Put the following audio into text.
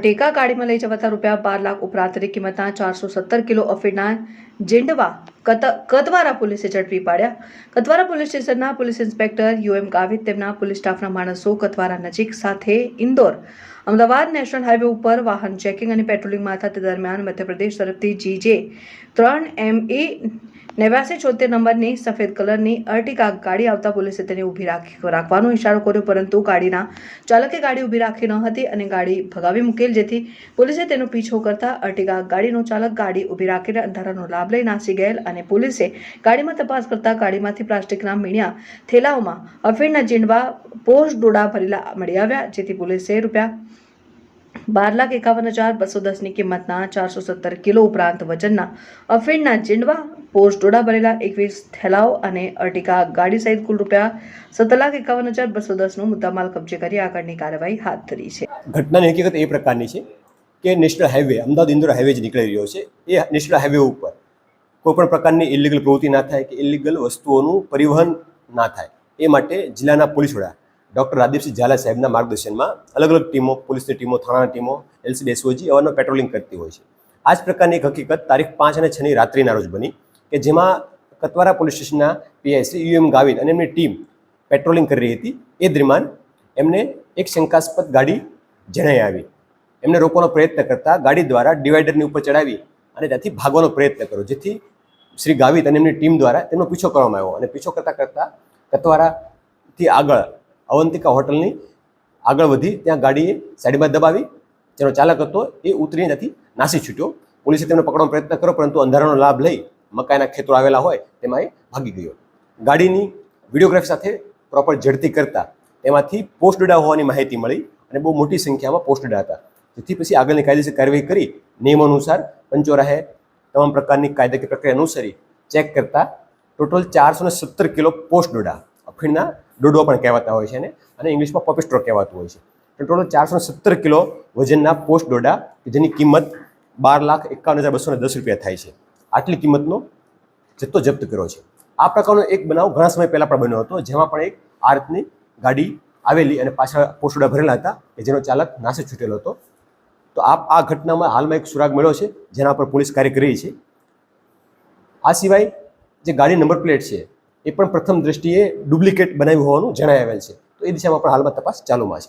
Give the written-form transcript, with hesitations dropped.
ટેકા ગાડીમાં લઈ જવાતા ₹12 લાખ ઉપરાંતની કિંમતના 417 કિલો અફીણના જેંડવા કતવારા પોલીસે ઝડપી પાડ્યા. કતવારા પોલીસ સ્ટેશનના પોલીસ ઇન્સ્પેક્ટર યુએમ ગાવિત તેમના પોલીસ સ્ટાફના માણસો કતવારા નજીક સાથે ઇન્દોર અમદાવાદ નેશનલ હાઈવે ઉપર વાહન ચેકિંગ અને પેટ્રોલિંગમાં હતા. તે દરમિયાન મધ્યપ્રદેશ તરફથી GJ3ME 8976 નંબરની સફેદ કલરની અર્ટિગા ગાડી આવતા પોલીસે તેને ઊભી રાખવાનો ઇશારો કર્યો, પરંતુ ગાડીના ચાલકે ગાડી ઊભી રાખી ન હતી અને ગાડી ભગાવી મૂકેલ, જેથી પોલીસે તેનો પીછો કરતા અર્ટિગા ગાડીનો ચાલક ગાડી ઊભી રાખીને અંધારાનો લાભ લઈ નાસી ગયેલ અને પોલીસે ગાડીમાં તપાસ કરતા ગાડીમાંથી પ્લાસ્ટિકના મીણિયા થેલાઓમાં અફીણના જીંડવા પોસ્ટ ડોડા ભરેલા મળી આવ્યા, જેથી પોલીસે ₹12,51,210ની કિંમતના 417 કિલો ઉપરાંત વજનના અફીણના જીંડવા પોસ્ટ ડોડા ભરેલા 21 થેલાઓ અને અર્ટિગા ગાડી સહિત કુલ ₹17,51,210નો મુદ્દામાલ કબજે કરી આગળની કાર્યવાહી હાથ ધરી છે. ઘટનાની હકીકત એ પ્રકારની છે કે national highway Ahmedabad Indore highway જે નીકળી રહ્યો છે, એ નેશનલ હાઈવે ઉપર કોઈપણ પ્રકારની ઇલીગલ પ્રવૃત્તિ ના થાય કે ઇલીગલ વસ્તુઓનું પરિવહન ના થાય, એ માટે જિલ્લાના પોલીસ વડા ડૉક્ટર રાદીપસિંહ ઝાલા સાહેબના માર્ગદર્શનમાં અલગ અલગ ટીમો, પોલીસની ટીમો, થાણાની ટીમો, LCB SOG અવારનવાર પેટ્રોલિંગ કરતી હોય છે. આ જ પ્રકારની એક હકીકત તારીખ 5 અને 6ની રાત્રિના રોજ બની કે જેમાં કતવારા પોલીસ સ્ટેશનના PI શ્રી યુએમ ગાવિત અને એમની ટીમ પેટ્રોલિંગ કરી રહી હતી. એ દરમિયાન એમને એક શંકાસ્પદ ગાડી જણાઈ આવી. એમને રોકવાનો પ્રયત્ન કરતા ગાડી દ્વારા ડિવાઈડરની ઉપર ચડાવી અને ત્યાંથી ભાગવાનો પ્રયત્ન કર્યો, જેથી શ્રી ગાવિત અને એમની ટીમ દ્વારા તેમનો પીછો કરવામાં આવ્યો અને પીછો કરતાં કતવારાથી આગળ અવંતિકા હોટલની આગળ વધી ત્યાં ગાડીએ સાઈડમાં દબાવી. જેનો ચાલક હતો એ ઉતરીને ત્યાંથી નાસી છૂટ્યો. પોલીસે તેમને પકડવાનો પ્રયત્ન કર્યો, પરંતુ અંધારાનો લાભ લઈ મકાઈના ખેતરો આવેલા હોય તેમાં એ ભાગી ગયો. ગાડીની વિડીયોગ્રાફી સાથે પ્રોપર ઝડપી કરતાં તેમાંથી પોસ્ટ ડોડા હોવાની માહિતી મળી અને બહુ મોટી સંખ્યામાં પોસ્ટ ડોડા હતા, જેથી પછી આગળની કાયદેસર કાર્યવાહી કરી નિયમ અનુસાર પંચોરાહે તમામ પ્રકારની કાયદાકીય પ્રક્રિયા અનુસરી ચેક કરતાં ટોટલ 417 કિલો પોસ્ટ ડોડા, અફીણના ડોડો પણ કહેવાતા હોય છે અને ઇંગ્લિશમાં પોપેસ્ટ્રો કહેવાતું હોય છે, ટોટલ 417 કિલો વજનના પોસ્ટ ડોડા જેની કિંમત ₹12,51,210 થાય છે. આટલી કિંમતનો જથ્થો જપ્ત કર્યો છે. આ પ્રકારનો એક બનાવ ઘણા સમય પહેલાં પણ બન્યો હતો, જેમાં પણ એક આ રીતની ગાડી આવેલી અને પાછળ પોસ્ટ ડોડા ભરેલા હતા કે જેનો ચાલક નાસી છૂટેલો હતો. તો આ ઘટનામાં હાલમાં એક સુરાગ મળ્યો છે, જેના પર પોલીસ કાર્ય કરી રહી છે. આ સિવાય જે ગાડી નંબર પ્લેટ છે એ પણ પ્રથમ દ્રષ્ટિએ ડુપ્લિકેટ બનાવી હોવાનું જણાઈ આવેલ છે. તો એ દિશામાં પણ હાલમાં તપાસ ચાલુમાં છે.